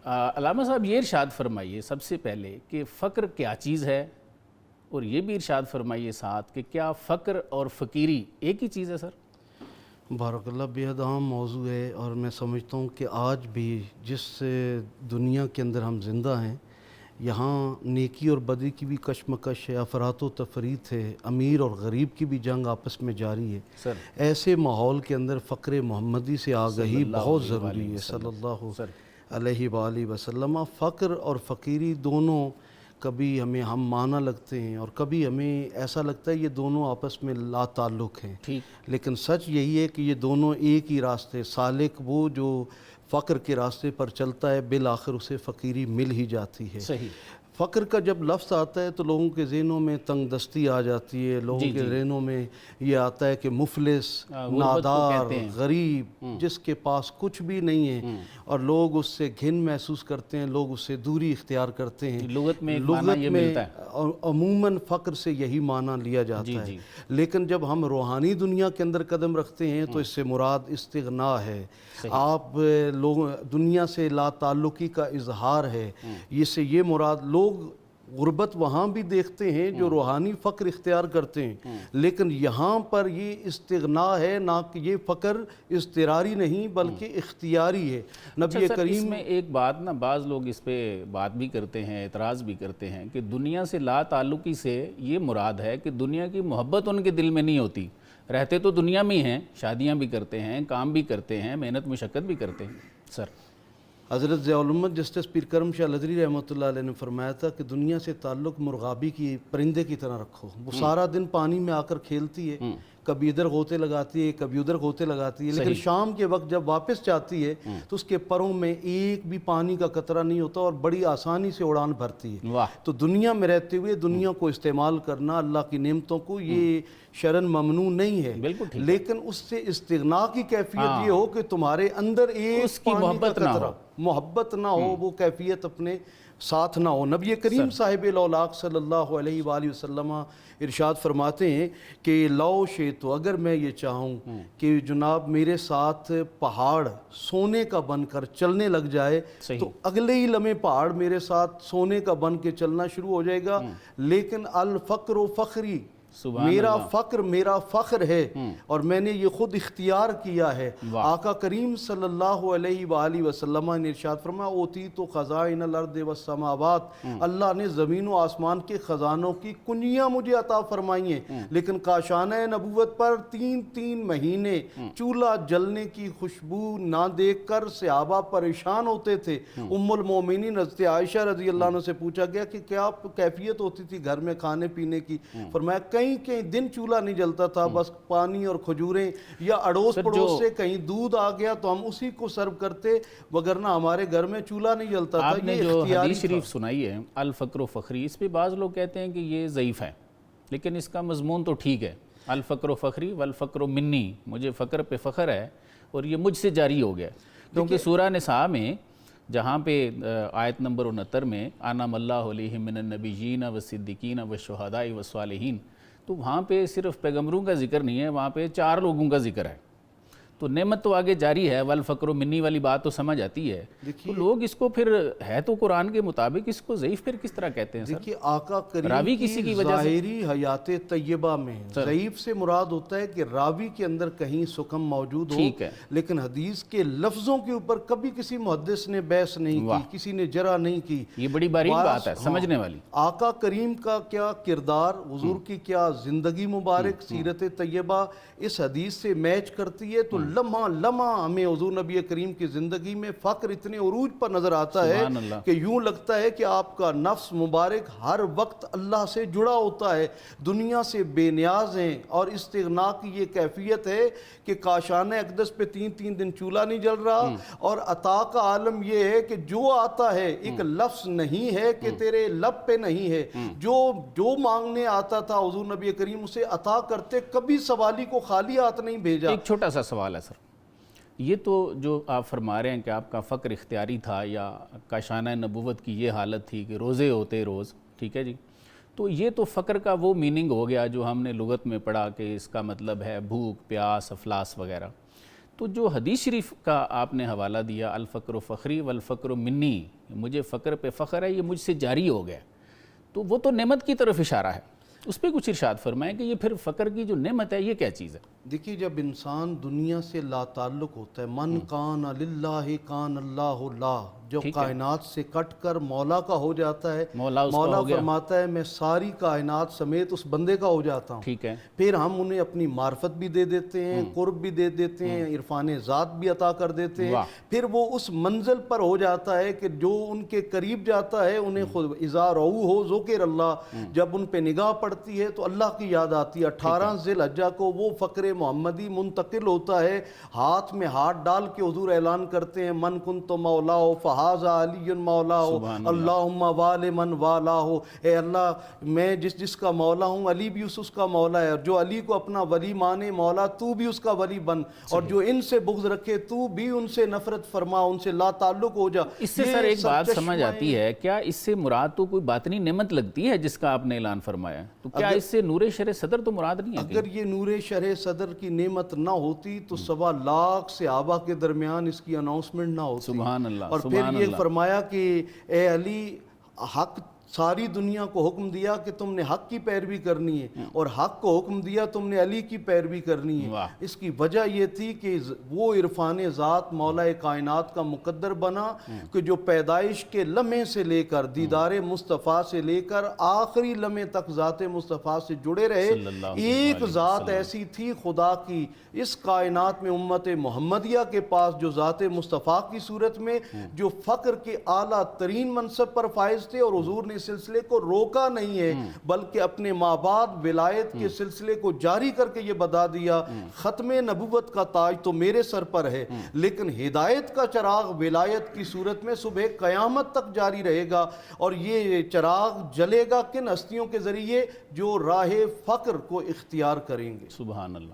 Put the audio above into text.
علامہ صاحب یہ ارشاد فرمائیے سب سے پہلے کہ فقر کیا چیز ہے، اور یہ بھی ارشاد فرمائیے ساتھ کہ کیا فقر اور فقیری ایک ہی چیز ہے سر؟ بارک اللہ، بےحد اہم موضوع ہے، اور میں سمجھتا ہوں کہ آج بھی جس دنیا کے اندر ہم زندہ ہیں، یہاں نیکی اور بدی کی بھی کشمکش ہے، افراط و تفریط ہے، امیر اور غریب کی بھی جنگ آپس میں جاری ہے۔ سر ایسے ماحول کے اندر فقر محمدی سے آگہی بہت ضروری ہے صلی اللہ علیہ وآلہ وسلم۔ فقر اور فقیری دونوں کبھی ہم معنی لگتے ہیں، اور کبھی ہمیں ایسا لگتا ہے یہ دونوں آپس میں لا تعلق ہیں، لیکن سچ یہی ہے کہ یہ دونوں ایک ہی راستے، سالک وہ جو فقر کے راستے پر چلتا ہے بالآخر اسے فقیری مل ہی جاتی ہے۔ صحیح۔ فقر کا جب لفظ آتا ہے تو لوگوں کے ذہنوں میں تنگ دستی آ جاتی ہے، لوگوں کے ذہنوں میں یہ آتا ہے کہ مفلس، نادار، غریب، جس کے پاس کچھ بھی نہیں ہے، اور لوگ اس سے گھن محسوس کرتے ہیں، لوگ اس سے دوری اختیار کرتے ہیں۔ لغت میں عموماً فقر سے یہی معنی لیا جاتا ہے، لیکن جب ہم روحانی دنیا کے اندر قدم رکھتے ہیں تو اس سے مراد استغنا ہے، آپ دنیا سے لا تعلقی کا اظہار ہے۔ اس سے یہ مراد، لوگ غربت وہاں بھی دیکھتے ہیں جو روحانی فقر اختیار کرتے ہیں، لیکن یہاں پر یہ استغنا ہے، نہ کہ یہ فقر اضطراری نہیں بلکہ اختیاری ہے۔ نبی کریم، اس میں ایک بات نا، بعض لوگ اس پہ بات بھی کرتے ہیں، اعتراض بھی کرتے ہیں کہ دنیا سے لا تعلقی سے یہ مراد ہے کہ دنیا کی محبت ان کے دل میں نہیں ہوتی، رہتے تو دنیا میں ہی ہیں، شادیاں بھی کرتے ہیں، کام بھی کرتے ہیں، محنت مشقت بھی کرتے ہیں۔ سر حضرت ضیاء الامت جسٹس پیر کرم شاہ لدری رحمۃ اللہ علیہ نے فرمایا تھا کہ دنیا سے تعلق مرغابی کی، پرندے کی طرح رکھو۔ وہ سارا دن پانی میں آ کر کھیلتی ہے، کبھی ادھر غوطے لگاتی ہے، کبھی ادھر غوطے لگاتی ہے، لیکن شام کے وقت جب واپس جاتی ہے تو اس کے پروں میں ایک بھی پانی کا قطرہ نہیں ہوتا، اور بڑی آسانی سے اڑان بھرتی ہے۔ تو دنیا میں رہتے ہوئے دنیا کو استعمال کرنا، اللہ کی نعمتوں کو، یہ شرن ممنوع نہیں ہے، لیکن اس سے استغنا کی کیفیت یہ ہو کہ تمہارے اندر ایک پانی کا قطرہ، محبت نہ ہو، وہ کیفیت اپنے ساتھ نہ ہو۔ نبی کریم صاحب الاولاق صلی اللہ علیہ وآلہ وسلم ارشاد فرماتے ہیں کہ لو شئت، اگر میں یہ چاہوں کہ جناب میرے ساتھ پہاڑ سونے کا بن کر چلنے لگ جائے تو اگلے ہی لمحے پہاڑ میرے ساتھ سونے کا بن کے چلنا شروع ہو جائے گا، لیکن الفقر و فخری، میرا فقر میرا فخر ہے، اور میں نے یہ خود اختیار کیا ہے۔ آقا کریم صلی اللہ علیہ وآلہ وسلم نے ارشاد فرمایا اوتیت خزائن الارض والسماوات، اللہ نے زمین و آسمان کے خزانوں کی کنجیاں مجھے عطا فرمائی ہیں، لیکن کاشانہ نبوت پر 3 مہینے چولہا جلنے کی خوشبو نہ دیکھ کر صحابہ پریشان ہوتے تھے۔ ام المومنین حضرت عائشہ رضی اللہ عنہ سے پوچھا گیا کہ کیا کیفیت ہوتی تھی گھر میں کھانے پینے کی؟ فرمایا کہیں دن چولہا نہیں جلتا تھا، بس پانی اور کھجوریں یا اڑوس پڑوس سے کہیں دودھ آ گیا تو ہم اسی کو سرو کرتے، وگرنہ ہمارے گھر میں چولہا نہیں جلتا تھا۔ آپ نے جو حدیث شریف سنائی ہے الفقر و فخری، اس پہ بعض لوگ کہتے ہیں کہ یہ ضعیف ہے، لیکن اس کا مضمون تو ٹھیک ہے۔ الفقر و فخری والفقر منی، مجھے فقر پہ فخر ہے اور یہ مجھ سے جاری ہو گیا، کیونکہ سورہ نساء میں جہاں پہ آیت نمبر 69 میں انعم اللہ علیہم من النبیین والصدیقین والشہداء والصالحین، تو وہاں پہ صرف پیغمبروں کا ذکر نہیں ہے، وہاں پہ 4 لوگوں کا ذکر ہے، تو نعمت تو آگے جاری ہے، والفقر منی والی بات تو سمجھ آتی ہے، تو لوگ اس کو پھر ہے تو قرآن کے مطابق اس کو ضعیف پھر کس طرح کہتے ہیں؟ دیکھیے آقا کریم کی ظاہری حیات طیبہ میں ضعیف سے مراد ہوتا ہے کہ راوی کے اندر کہیں سکم موجود ہو، لیکن حدیث کے لفظوں کے اوپر کبھی کسی محدث نے بحث نہیں کی، کسی نے جرح نہیں کی۔ یہ بڑی باریک بات ہے، سمجھنے والی۔ آقا کریم کا کیا کردار، حضور کی کیا زندگی مبارک، سیرت طیبہ اس حدیث سے میچ کرتی ہے، تو لمحہ لمحہ ہمیں حضور نبی کریم کی زندگی میں فقر اتنے عروج پر نظر آتا ہے کہ یوں لگتا ہے کہ آپ کا نفس مبارک ہر وقت اللہ سے جڑا ہوتا ہے، دنیا سے بے نیاز ہیں، اور استغنا کی یہ کیفیت ہے کہ کاشانہ اقدس پہ 3 دن چولہا نہیں جل رہا، اور عطا کا عالم یہ ہے کہ جو آتا ہے ایک لفظ نہیں ہے کہ تیرے لب پہ نہیں ہے، جو مانگنے آتا تھا حضور نبی کریم اسے عطا کرتے، کبھی سوالی کو خالی ہاتھ نہیں بھیجا۔ ایک چھوٹا سا سوال ہے سر، یہ تو جو آپ فرما رہے ہیں کہ آپ کا فقر اختیاری تھا یا کاشانہ نبوت کی یہ حالت تھی کہ روزے ہوتے روز، ٹھیک ہے جی، تو یہ تو فقر کا وہ میننگ ہو گیا جو ہم نے لغت میں پڑھا کہ اس کا مطلب ہے بھوک، پیاس، افلاس وغیرہ۔ تو جو حدیث شریف کا آپ نے حوالہ دیا الفقر و فخری والفقر منی، مجھے فقر پہ فخر ہے، یہ مجھ سے جاری ہو گیا، تو وہ تو نعمت کی طرف اشارہ ہے، اس پہ کچھ ارشاد فرمائیں کہ یہ پھر فقر کی جو نعمت ہے یہ کیا چیز ہے؟ دیکھیے جب انسان دنیا سے لا تعلق ہوتا ہے، من کان للہ کان اللہ لا، جو کائنات سے کٹ کر مولا کا ہو جاتا ہے، مولا اس کا مولا ہو گیا، فرماتا ہے میں ساری کائنات سمیت اس بندے کا ہو جاتا ہوں، ٹھیک ہے، پھر ہم انہیں اپنی معرفت بھی دے دیتے ہیں، قرب بھی دے دیتے ہیں، عرفان ذات بھی عطا کر دیتے ہیں، واہ، پھر وہ اس منزل پر ہو جاتا ہے کہ جو ان کے قریب جاتا ہے انہیں خود اذا رؤوہ ہو ذکر اللہ، جب ان پہ نگاہ پڑتی ہے تو اللہ کی یاد آتی ہے۔ 18 ذی الحجہ کو وہ فقر محمدی منتقل ہوتا ہے، ہاتھ میں ہاتھ ڈال کے حضور اعلان کرتے ہیں من کنت مولا فہذا علی مولا اللہم وال من والا ہو، اے اللہ میں جس کا مولا ہوں علی بھی اس کا مولا ہے، اور جو علی کو اپنا ولی مانے مولا تو بھی اس کا ولی بن، اور جو ان سے بغض رکھے تو بھی ان سے نفرت فرما، ان سے لا تعلق ہو جا۔ اس سے سر ایک بات سمجھ آتی ہے، کیا اس سے مراد تو کوئی باطنی نعمت لگتی ہے جس کا آپ نے اعلان فرمایا ہے؟ تو کیا اس سے نور شرع صدر تو مراد نہیں ہے؟ اگر یہ نور شرع صدر کی نعمت نہ ہوتی تو 1.25 لاکھ صحابہ کے درمیان اس کی اناؤنسمنٹ نہ ہوتی۔ سبحان اللہ، اور پھر یہ فرمایا کہ اے علی، حق ساری دنیا کو حکم دیا کہ تم نے حق کی پیروی کرنی ہے، اور حق کو حکم دیا تم نے علی کی پیروی کرنی ہے۔ اس کی وجہ یہ تھی کہ وہ عرفان ذات مولا کائنات کا مقدر بنا کہ جو پیدائش کے لمحے سے لے کر دیدار مصطفیٰ سے لے کر آخری لمحے تک ذات مصطفیٰ سے جڑے رہے۔ ایک ذات ایسی تھی خدا کی اس کائنات میں امت محمدیہ کے پاس جو ذات مصطفیٰ کی صورت میں جو فقر کے اعلیٰ ترین منصب پر فائز تھے، اور حضور نے سلسلے کو روکا نہیں ہے بلکہ اپنے ماں بعد ولایت کے سلسلے کو جاری کر کے یہ بتا دیا ختم نبوت کا تاج تو میرے سر پر ہے، لیکن ہدایت کا چراغ ولایت کی صورت میں صبح قیامت تک جاری رہے گا، اور یہ چراغ جلے گا کن ہستیوں کے ذریعے جو راہ فقر کو اختیار کریں گے۔ سبحان اللہ۔